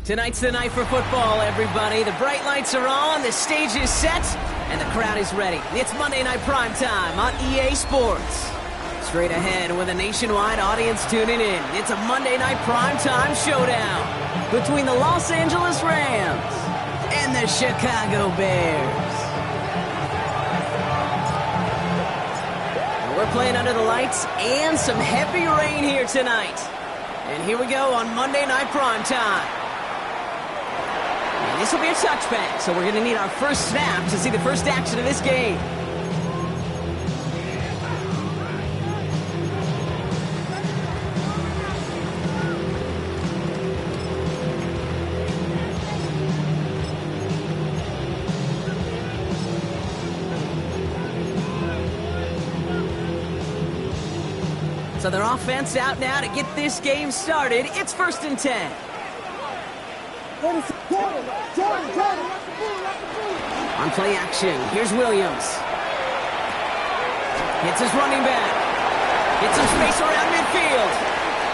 Tonight's the night for football, everybody. The bright lights are on, the stage is set, and the crowd is ready. It's Monday Night Primetime on EA Sports. Straight ahead with a nationwide audience tuning in. It's a Monday Night Primetime showdown between the Los Angeles Rams and the Chicago Bears. And we're playing under the lights and some heavy rain here tonight. And here we go on Monday Night Primetime. This will be a touchback, so we're going to need our first snap to see the first action of this game. So their offense out now to get this game started. It's 1st and 10. On play action, here's Williams. Hits his running back. Gets some space around midfield.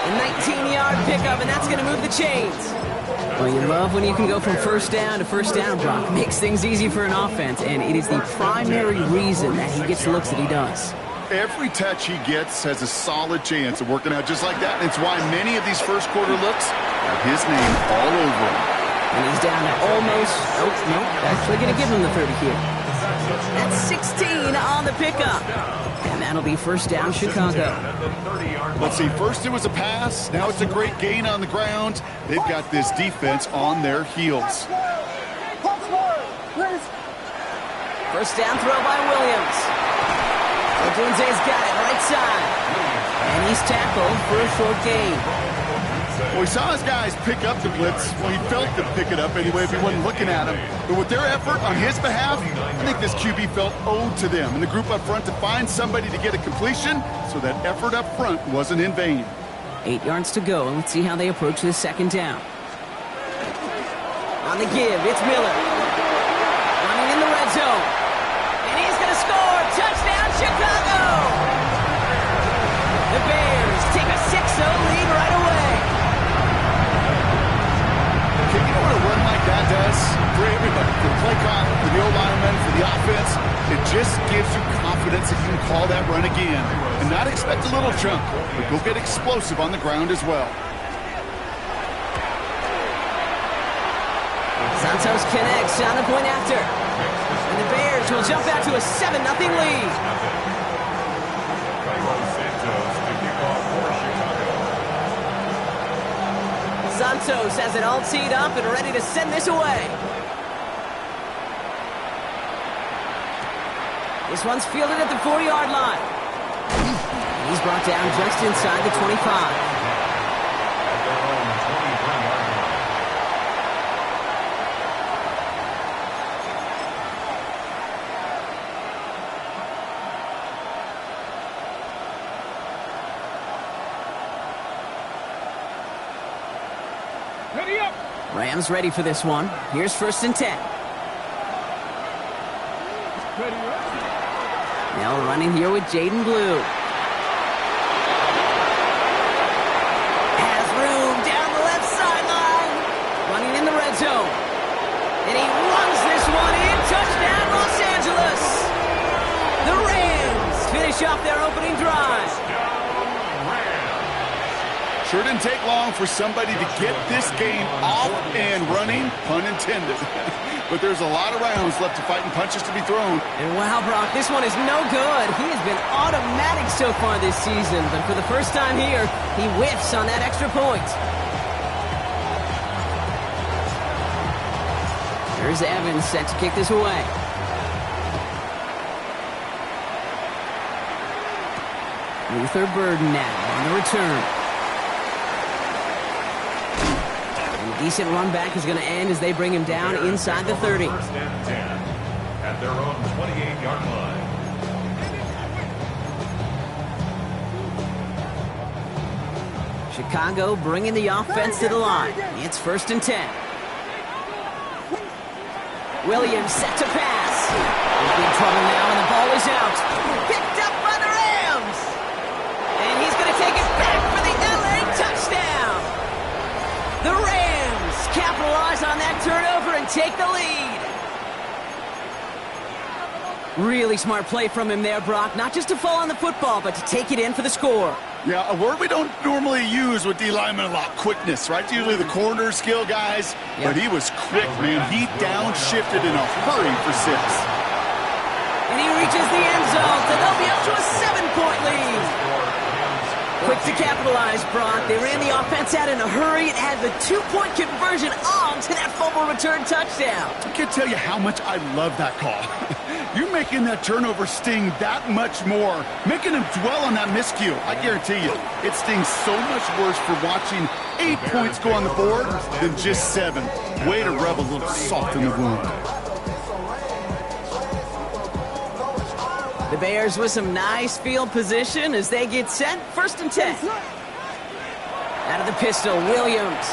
A 19-yard pickup, and that's going to move the chains. Well, you love when you can go from first down to first down, Brock. Makes things easy for an offense, and it is the primary reason that he gets the looks that he does. Every touch he gets has a solid chance of working out just like that, and it's why many of these first quarter looks have his name all over them. And he's down to almost, no, actually going to give him the 30 here. That's 16 on the pickup. And that'll be first down, Chicago. Let's see, first it was a pass, now it's a great gain on the ground. They've got this defense on their heels. First down throw by Williams. Odunze's got it right side. And he's tackled for a short gain. Well, he saw his guys pick up the blitz. Well, he felt them pick it up anyway if he wasn't looking at him. But with their effort on his behalf, I think this QB felt owed to them and the group up front to find somebody to get a completion, so that effort up front wasn't in vain. 8 yards to go, and let's see how they approach this second down. On the give, it's Miller. Running in the red zone. And he's going to score. Touchdown, Chicago! The Bears take a 6-0 lead right away. You know what a run like that does for everybody, for the play call, for the O-lineman, for the offense? It just gives you confidence that you can call that run again and not expect a little chunk, but go get explosive on the ground as well. Santos connects on the point after. And the Bears will jump out to a 7-0 lead. Santos has it all teed up and ready to send this away. This one's fielded at the 40-yard line. He's brought down just inside the 25. Rams ready for this one. Here's 1st and 10. Now running here with Jaden Blue. Has room down the left sideline. Running in the red zone. And he runs this one in. Touchdown, Los Angeles. The Rams finish off their opening drive. Sure didn't take long for somebody to get this game off and running, pun intended. But there's a lot of rounds left to fight and punches to be thrown. And wow, Brock, this one is no good. He has been automatic so far this season, but for the first time here, he whiffs on that extra point. There's Evans set to kick this away. Luther Burden now on the return. Decent run back is going to end as they bring him down inside the 30. First and 10 at their own 28-yard line. Chicago bringing the offense to the line. It's 1st and 10. Williams set to pass. He's in trouble now, and the ball is out. Picked up by the Rams. And he's going to take it back for the LA touchdown. The Rams capitalize really smart play from him there, Brock. Not just to fall on the football, but to take it in for the score. Yeah, a word we don't normally use with D linemen a lot, quickness, right? Usually the corner skill guys, but he was quick, man. He downshifted in a hurry for 6. And he reaches the end zone, so they'll be up to a 7-point lead. Quick to capitalize, Brock. They ran the offense out in a hurry and had the 2-point conversion on to that fumble return touchdown. I can't tell you how much I love that call. You're making that turnover sting that much more, making him dwell on that miscue. I guarantee you, it stings so much worse for watching 8 points go on the board than just 7. Way to rub a little salt in the wound. The Bears with some nice field position as they get set. 1st and 10. Out of the pistol, Williams.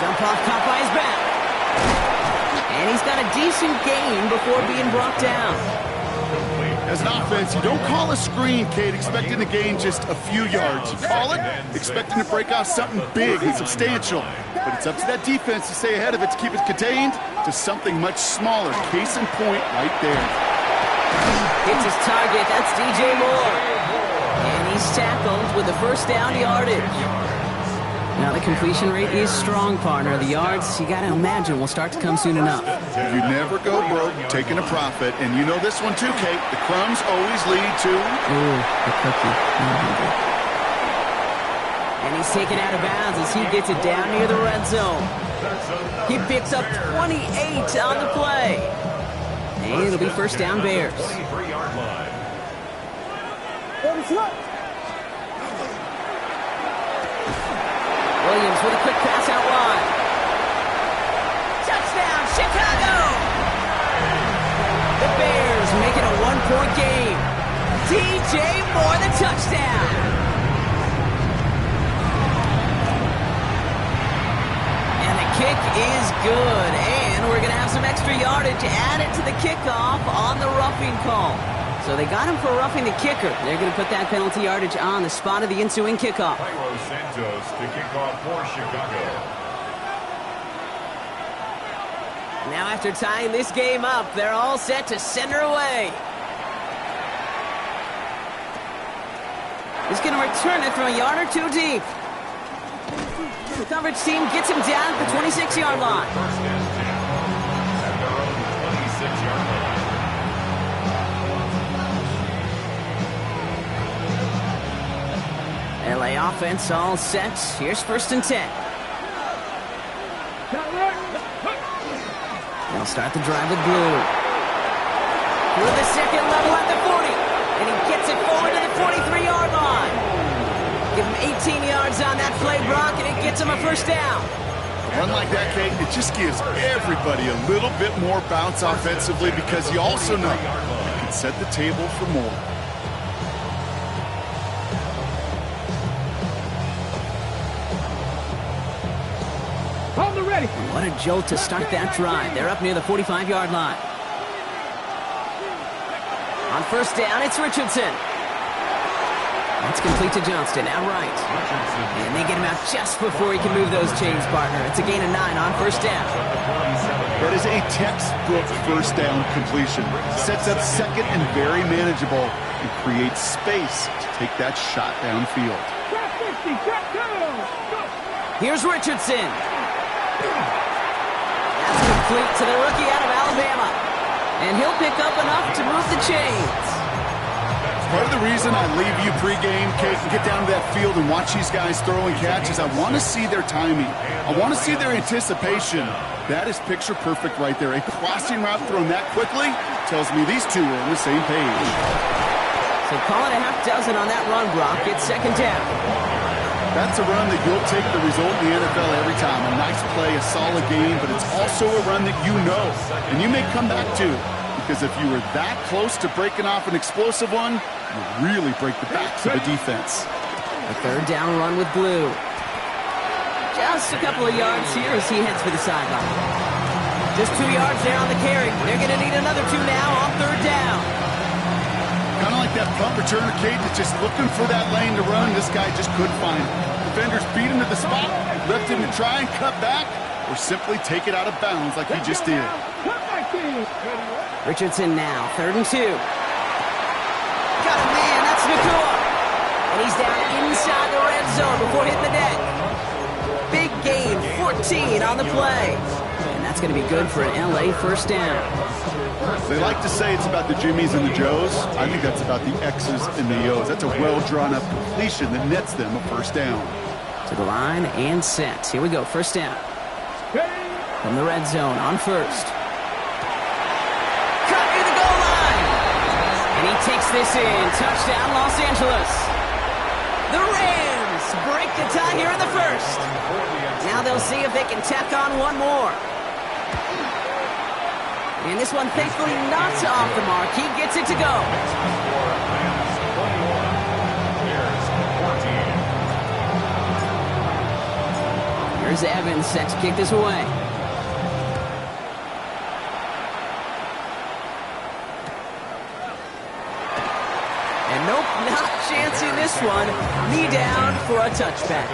Dump off, caught by his back. And he's got a decent gain before being brought down. As an offense, you don't call a screen, Kate, expecting to gain just a few yards. You call it expecting to break off something big and substantial. But it's up to that defense to stay ahead of it, to keep it contained to something much smaller. Case in point right there. Hits his target. That's DJ Moore. And he's tackled with the 1st down yardage. Now the completion rate is strong, partner. The yards, you got to imagine, will start to come soon enough. You never go broke taking a profit. And you know this one too, Kate. The crumbs always lead to... Ooh, the cookie. And he's taken out of bounds as he gets it down near the red zone. He picks up 28 on the play. And it'll be 1st down Bears. 23-yard line. Williams with a quick pass out wide. Touchdown, Chicago! The Bears make it a 1-point game. DJ Moore, the touchdown. And the kick is good. And we're going to have some extra yardage added to the kickoff on the roughing call. So they got him for roughing the kicker. They're going to put that penalty yardage on the spot of the ensuing kickoff. Cairo Santos to kick off for Chicago. Now after tying this game up, they're all set to send her away. He's going to return it from a yard or 2 deep. The coverage team gets him down at the 26-yard line. 1st and 10 at their own 26-yard line. LA offense all set. Here's 1st and 10. They'll start the drive with Blue. With the 2nd level at the 40. And he gets it forward to the 43-yard line. Give him 18 yards on that play, Brock, and it gets him a 1st down. A run like that, Kate, it just gives everybody a little bit more bounce offensively because you also know you can set the table for more. What a jolt to start that drive. They're up near the 45-yard line. On 1st down, it's Richardson. That's complete to Johnston, outright. And they get him out just before he can move those chains, partner. It's a gain of 9 on 1st down. That is a textbook 1st down completion. Sets up 2nd and very manageable and creates space to take that shot downfield. Here's Richardson. That's complete to the rookie out of Alabama. And he'll pick up enough to move the chains. Part of the reason I leave you pregame, Kate, and get down to that field and watch these guys throw and catch is I want to see their timing. I want to see their anticipation. That is picture perfect right there. A crossing route thrown that quickly tells me these two are on the same page. So call it a half dozen on that run, Brock. It's 2nd down. That's a run that you'll take the result in the NFL every time. A nice play, a solid game, but it's also a run that you know and you may come back to. Because if you were that close to breaking off an explosive one, you really break the backs of the defense. A 3rd down run with Blue. Just a couple of yards here as he heads for the sideline. Just 2 yards there on the carry. They're going to need another 2 now on 3rd down. Kind of like that punt returner, Kate, that's just looking for that lane to run. This guy just couldn't find it. Defenders beat him to the spot, left him to try and cut back, or simply take it out of bounds like he just did. Richardson now, 3rd and 2. score. And he's down inside the red zone before hitting the deck. Big gain, 14 on the play. And that's going to be good for an LA first down. They like to say it's about the Jimmies and the Joes. I think that's about the X's and the O's. That's a well-drawn-up completion that nets them a first down. To the line and set. Here we go, first down. From the red zone on first. Cut near the goal line. And he takes this in. Touchdown, Los Angeles. The Rams break the tie here in the first. Now they'll see if they can tack on one more. And this one, thankfully, not off the mark. He gets it to go. Here's Evans set to kick this away. And nope, not chancing this one. Knee down for a touchback.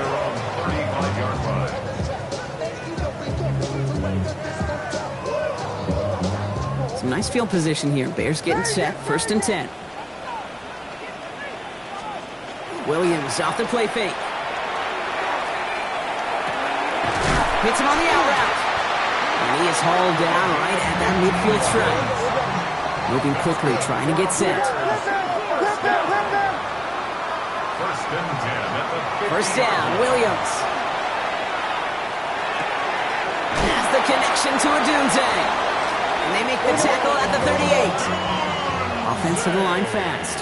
Some nice field position here. Bears getting set, 1st and 10. Williams off the play fake. Hits him on the out route. And he is hauled down right at that midfield stripe. Moving quickly, trying to get set. First down, Williams. Has the connection to a Doomsday. And they make the tackle at the 38. Offensive line fast.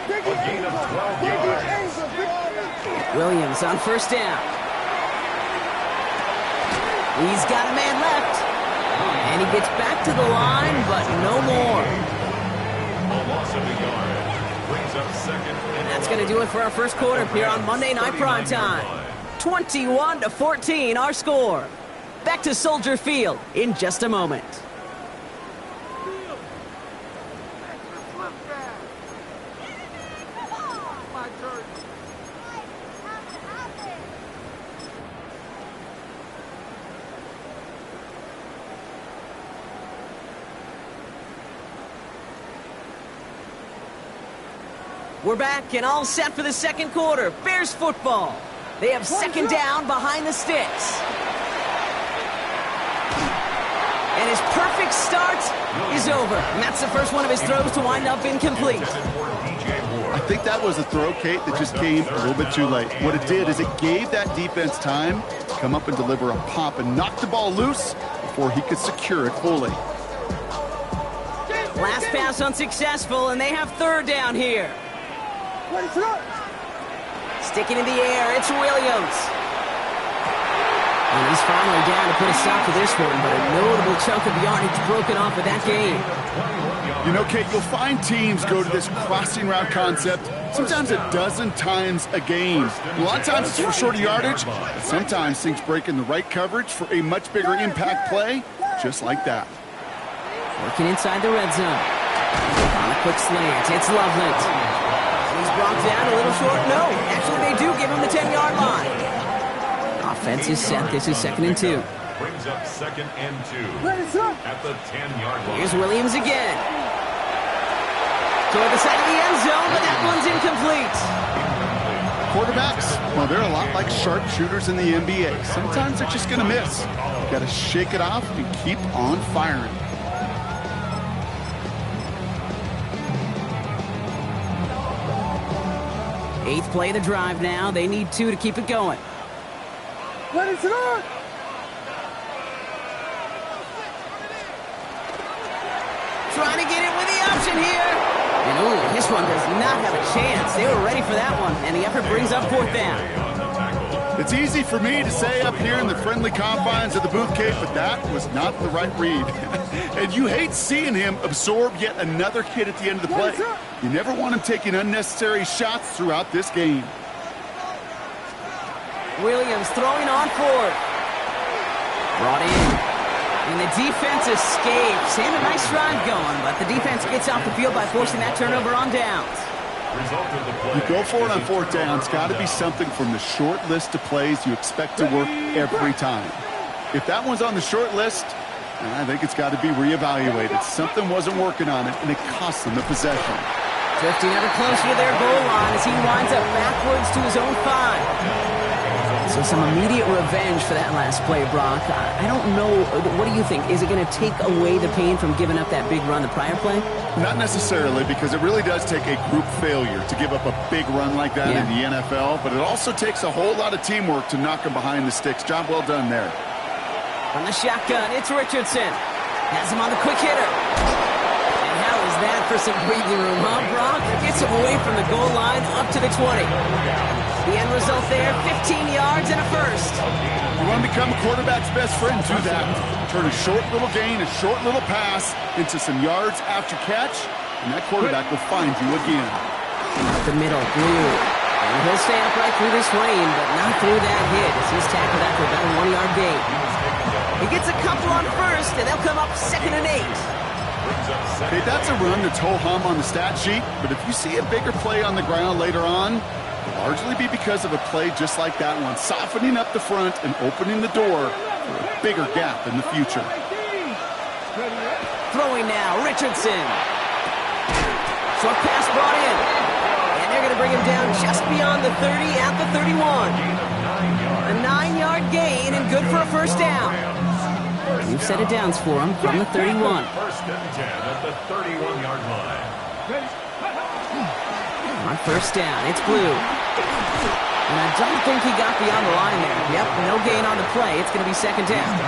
A gain of 12 yards. Williams on first down. He's got a man left. And he gets back to the line, but no more. A loss of a yard. Brings up second. And that's going to do it for our first quarter here on Monday Night Primetime. 21-14, our score. Back to Soldier Field in just a moment. We're back and all set for the second quarter. Bears football. They have second down behind the sticks. And his perfect start is over. And that's the first one of his throws to wind up incomplete. I think that was a throw, Kate, that just came a little bit too late. What it did is it gave that defense time to come up and deliver a pop and knock the ball loose before he could secure it fully. Last pass unsuccessful, and they have third down here. Sticking in the air, it's Williams. And he's finally down to put a stop to this one, but a notable chunk of yardage broken off of that game. You know, Kate, you'll find teams go to this crossing route concept sometimes a dozen times a game. A lot of times it's for shorter yardage, but sometimes things break in the right coverage for a much bigger impact play, just like that. Working inside the red zone. On a quick slant, it's Loveland. He's brought down a little short. No, actually they do give him the 10-yard line. Offense is set. This is 2nd and 2. Brings up 2nd and 2 at the 10-yard line. Here's Williams again. Toward the side of the end zone, but that one's incomplete. Quarterbacks, well, they're a lot like sharpshooters in the NBA. Sometimes they're just going to miss. Got to shake it off and keep on firing. Eighth play of the drive now. They need 2 to keep it going. Trying to get it with the option here. And ooh, this one does not have a chance. They were ready for that one, and the effort brings up 4th down. It's easy for me to say up here in the friendly confines of the booth, Kate, but that was not the right read. And you hate seeing him absorb yet another hit at the end of the play. You never want him taking unnecessary shots throughout this game. Williams throwing on 4th. Brought in. And the defense escapes. And a nice drive going, but the defense gets off the field by forcing that turnover on downs. You go for it on 4th down. It's got to be something from the short list of plays you expect to work every time. If that one's on the short list, I think it's got to be reevaluated. Something wasn't working on it, and it cost them the possession. Drifting ever closer to their goal line as he winds up backwards to his own 5. So some immediate revenge for that last play, Brock. I don't know. What do you think? Is it going to take away the pain from giving up that big run the prior play? Not necessarily, because it really does take a group failure to give up a big run like that in the NFL, but it also takes a whole lot of teamwork to knock him behind the sticks. Job well done there. From the shotgun, it's Richardson. Has him on the quick hitter. And how is that for some breathing room, huh, Brock? Gets him away from the goal line up to the 20. The end result there, 15 yards and a first. You want to become a quarterback's best friend, do that. Turn a short little gain, a short little pass into some yards after catch, and that quarterback will find you again. The middle, Blue. And he'll stay upright through this rain, but not through that hit as he's tackled after about a 1-yard gain. He gets a couple on first, and they'll come up 2nd and 8. Okay, that's a run that's ho-hum on the stat sheet, but if you see a bigger play on the ground later on, it'll largely be because of a play just like that one, softening up the front and opening the door for a bigger gap in the future. Throwing now, Richardson. Short pass brought in. And they're going to bring him down just beyond the 30 at the 31. A 9-yard gain and good for a first down. New set of downs for him from the 31. First and 10 at the 31-yard line. On first down, it's Blue. And I don't think he got beyond the line there. Yep, no gain on the play. It's going to be 2nd down.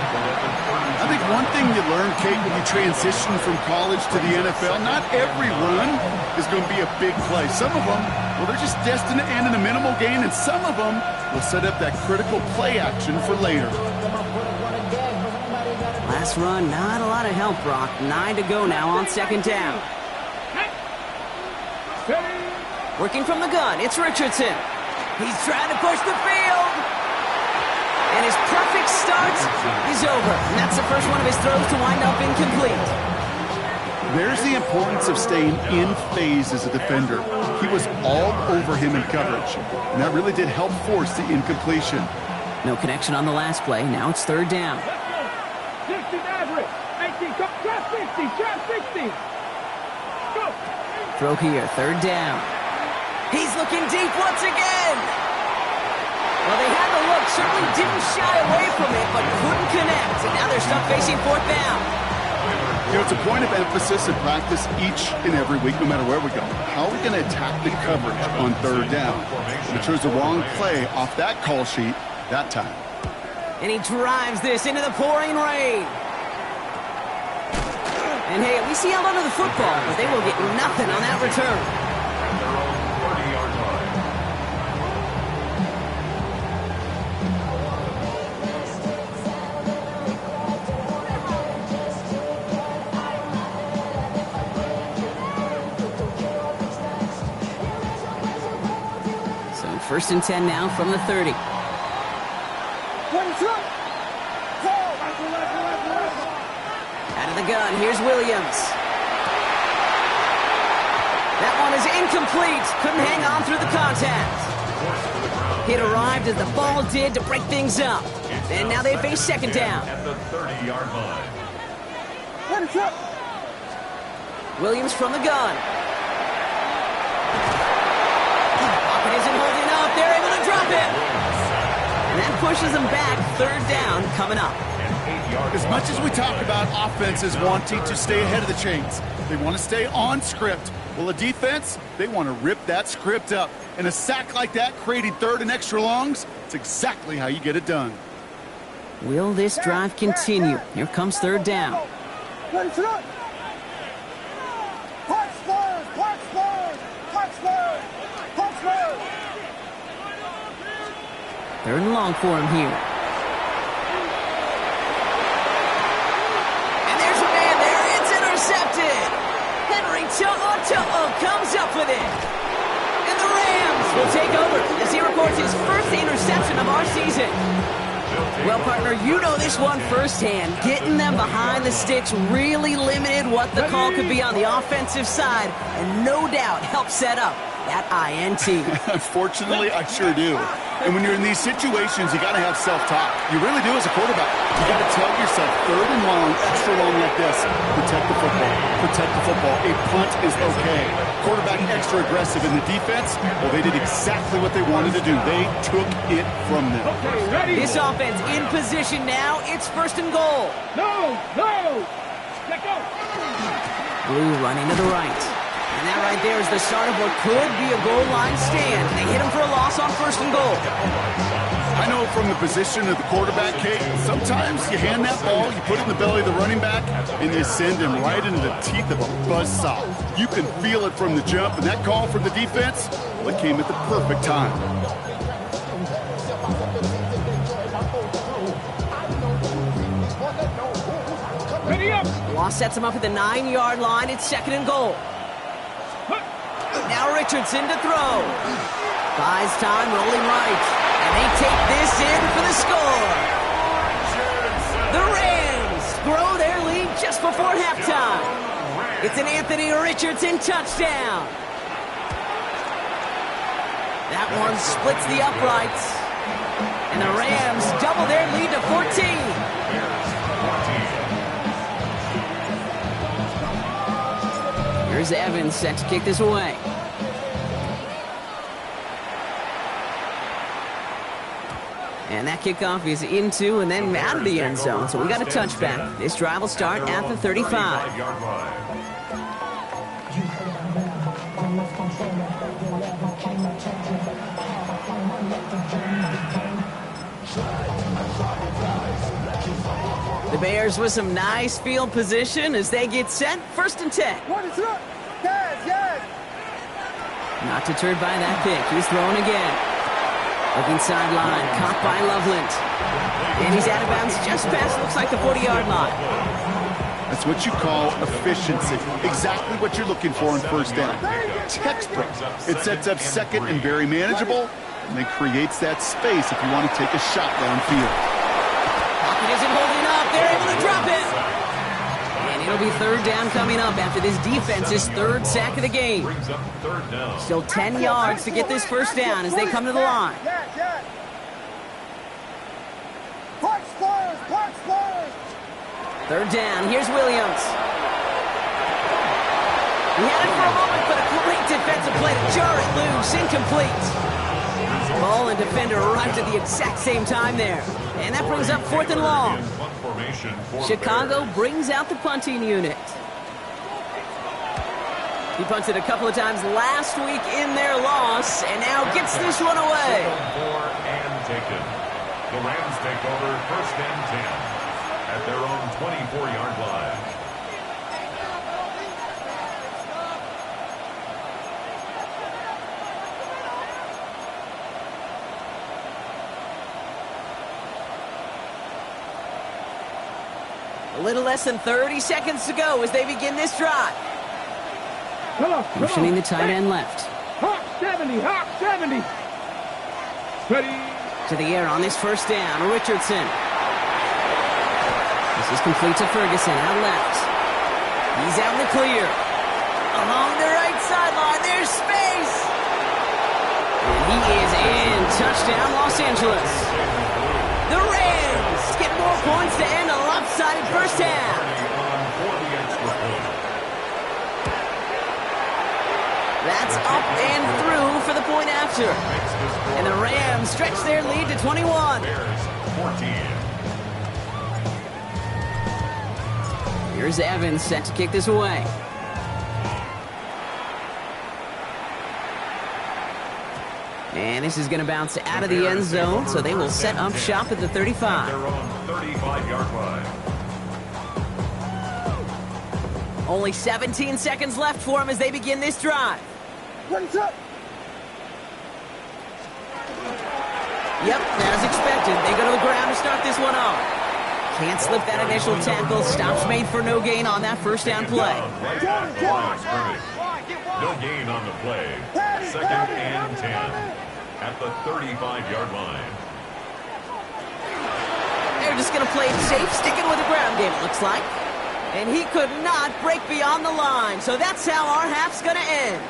I think one thing you learn, Kate, when you transition from college to the NFL, not every run is going to be a big play. Some of them, well, they're just destined to end in a minimal gain, and some of them will set up that critical play action for later. Last run, not a lot of help, Brock. 9 to go now on 2nd down. Working from the gun, it's Richardson. He's trying to push the field. And his perfect start is over. And that's the first one of his throws to wind up incomplete. There's the importance of staying in phase as a defender. He was all over him in coverage, and that really did help force the incompletion. No connection on the last play. Now it's 3rd down. 60 average. 18, trap 60, trap 60. Go. Throw here, 3rd down. He's looking deep once again. Well, they had the look, certainly didn't shy away from it, but couldn't connect. And now they're stuck facing 4th down. You know, it's a point of emphasis in practice each and every week, no matter where we go. How are we going to attack the coverage on 3rd down? We chose the wrong play off that call sheet that time. And he drives this into the pouring rain. And hey, at least he held onto the football, but they will get nothing on that return. So 1st and 10 now from the 30. Out of the gun, here's Williams. That one is incomplete. Couldn't hang on through the contact. It arrived as the ball did to break things up. And now they face 2nd down. At the 30-yard line. Williams from the gun. Pocket isn't holding up. They're able to drop it. And that pushes them back. 3rd down coming up. As much as we talk about offenses wanting to stay ahead of the chains, they want to stay on script. Well, a defense, they want to rip that script up. And a sack like that, creating 3rd and extra longs, it's exactly how you get it done. Will this drive continue? Here comes 3rd down. 3rd and long for him here. And there's a man there. It's intercepted. Henry comes up with it. And the Rams will take over as he records his first interception of our season. Well, partner, you know this one firsthand. Getting them behind the sticks really limited what the call could be on the offensive side, and no doubt helped set up That INT. Unfortunately, I sure do. And when you're in these situations, you got to have self-talk. You really do as a quarterback. You got to tell yourself, 3rd and long, extra long like this, protect the football. Protect the football. A punt is okay. Quarterback extra aggressive in the defense. Well, they did exactly what they wanted to do. They took it from them. This offense in position now. It's 1st and goal. No! Let go! Blue running to the right. And that right there is the start of what could be a goal line stand. They hit him for a loss on 1st and goal. I know from the position of the quarterback, Kate, sometimes you hand that ball, you put it in the belly of the running back, and you send him right into the teeth of a buzzsaw. You can feel it from the jump, and that call from the defense, well, it came at the perfect time. Ready up! Loss sets him up at the 9-yard line. It's 2nd and goal. Now Richardson to throw. Buys time, rolling right. And they take this in for the score. The Rams grow their lead just before halftime. It's an Anthony Richardson touchdown. That one splits the uprights. And the Rams double their lead to 14. Here's Evans set to kick this away. And that kickoff is into and then out of the end zone. So we got a touchback. This drive will start at the 35. The Bears with some nice field position as they get set. 1st and 10. Not deterred by that pick. He's throwing again. Looking sideline, caught by Loveland. And he's out of bounds just past, looks like the 40-yard line. That's what you call efficiency. Exactly what you're looking for in 1st down. Textbook. It sets up 2nd and very manageable, and it creates that space if you want to take a shot downfield. Pocket isn't holding up. They're able to drop it. And it'll be 3rd down coming up after this defense's 3rd sack of the game. Still 10 yards to get this 1st down as they come to the line. 3rd down. Here's Williams. He had it for a moment, but a great defensive play to jar it loose. Incomplete. Ball and defender arrived at the exact same time there. And that brings up 4th and long. Chicago brings out the punting unit. He punted a couple of times last week in their loss, and now gets this one away. The Rams take over 1st and 10 at their own 24-yard line. A little less than 30 seconds to go as they begin this drive. Motioning the tight end left. Hawk 70, Hawk 70. Ready. To the air on this 1st down, Richardson. This is complete to Ferguson, out left. He's out in the clear. Along the right sideline, there's space. And he is in. Touchdown, Los Angeles. The Rams get more points to end a lopsided 1st half. That's up and through for the point after. And the Rams stretch their lead to 21. Here's Evans set to kick this away. And this is going to bounce out of the end zone, so they will set up shop at the 35. Their own 35-yard line. Only 17 seconds left for them as they begin this drive. What's up? Yep, as expected, they go to the ground to start this one off. Can't slip that initial tackle. Stops made for no gain on that 1st down play. No gain on the play. 2nd and 10 at the 35-yard line. They're just going to play it safe, sticking with the ground game, it looks like. And he could not break beyond the line. So that's how our half's going to end.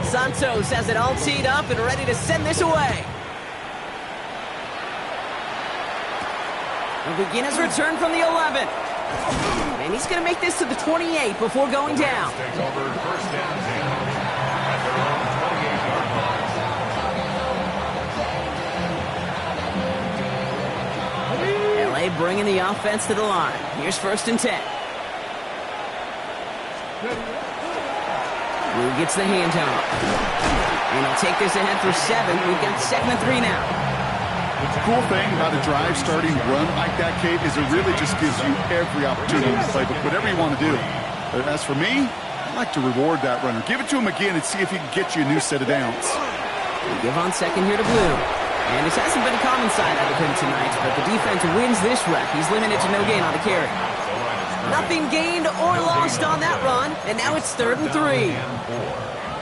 Santos has it all teed up and ready to send this away. He'll begin his return from the 11. And he's going to make this to the 28 before going down. Takes over first and 10 at their own 28-yard line. LA bringing the offense to the line. Here's first and 10. Blue gets the handoff. And he'll take this ahead for 7. We've got 2nd and 3 now. The cool thing about a drive starting run like that, Kate, is it really just gives you every opportunity to play whatever you want to do. But as for me, I like to reward that runner. Give it to him again and see if he can get you a new set of downs. We give on second here to Blue. And this hasn't been a common side out of him tonight, but the defense wins this rep. He's limited to no gain on the carry. Nothing gained or lost on that run, and now it's 3rd and 3.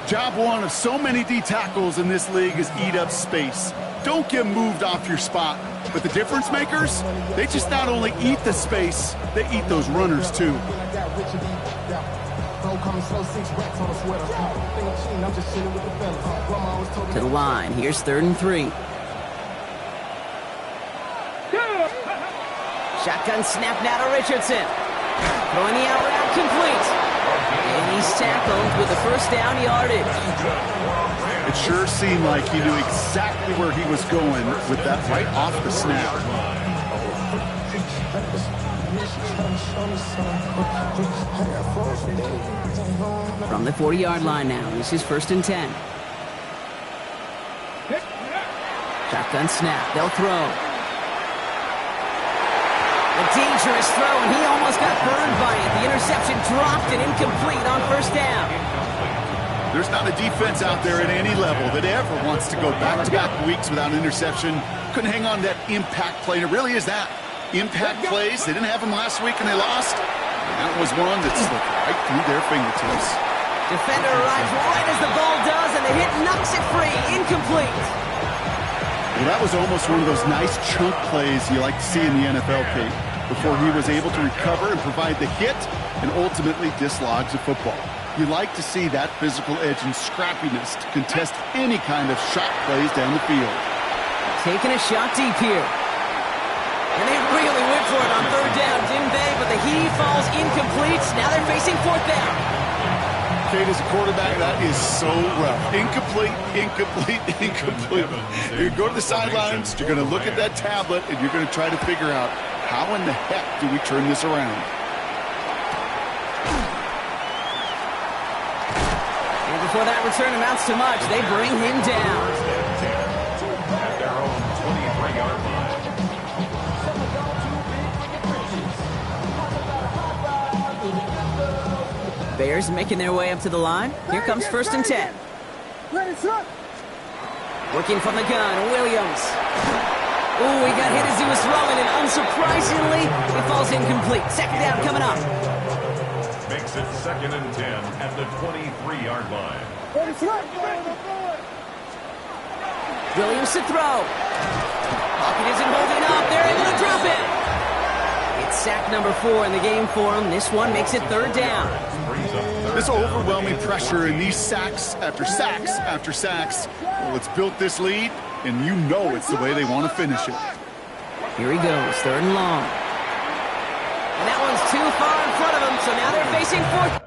Job one of so many D tackles in this league is eat up space. Don't get moved off your spot. But the difference makers, they just not only eat the space, they eat those runners too. To the line, here's 3rd and 3. Shotgun snap now to Richardson. Throwing the out route complete. And he's tackled with the first down yardage. It sure seemed like he knew exactly where he was going with that right off the snap. From the 40-yard line now, this is 1st and 10. Shotgun snap, they'll throw. A dangerous throw, and he almost got burned by it. The interception dropped and incomplete on 1st down. There's not a defense out there at any level that ever wants to go back-to-back weeks without an interception. Couldn't hang on to that impact play, and it really is that. Impact plays, they didn't have them last week and they lost. And that was one that slipped right through their fingertips. Defender arrives right as the ball does, and the hit knocks it free. Incomplete. Well, that was almost one of those nice chunk plays you like to see in the NFL, Kate, before he was able to recover and provide the hit and ultimately dislodge the football. You like to see that physical edge and scrappiness to contest any kind of shot plays down the field. Taking a shot deep here. And they really went for it on 3rd down, didn't they? But the heave falls incomplete. Now they're facing 4th down. Kate, as a quarterback, that is so rough. Incomplete, incomplete, incomplete. You go to the sidelines, you're going to look at that tablet, and you're going to try to figure out how in the heck do we turn this around. And before that return amounts to much, they bring him down. At their own 23-yard line. Bears making their way up to the line. Here comes 1st and 10. Working from the gun, Williams. Ooh, he got hit as he was throwing, and unsurprisingly, it falls incomplete. 2nd down coming up. Makes it 2nd and 10 at the 23-yard line. Williams to throw. Pocket isn't holding up. They're able to drop it. It's sack number 4 in the game for him. This one makes it 3rd down. This overwhelming pressure and these sacks after sacks after sacks, well, it's built this lead, and you know it's the way they want to finish it. Here he goes, 3rd and long. And that one's too far in front of him, so now they're facing 4th.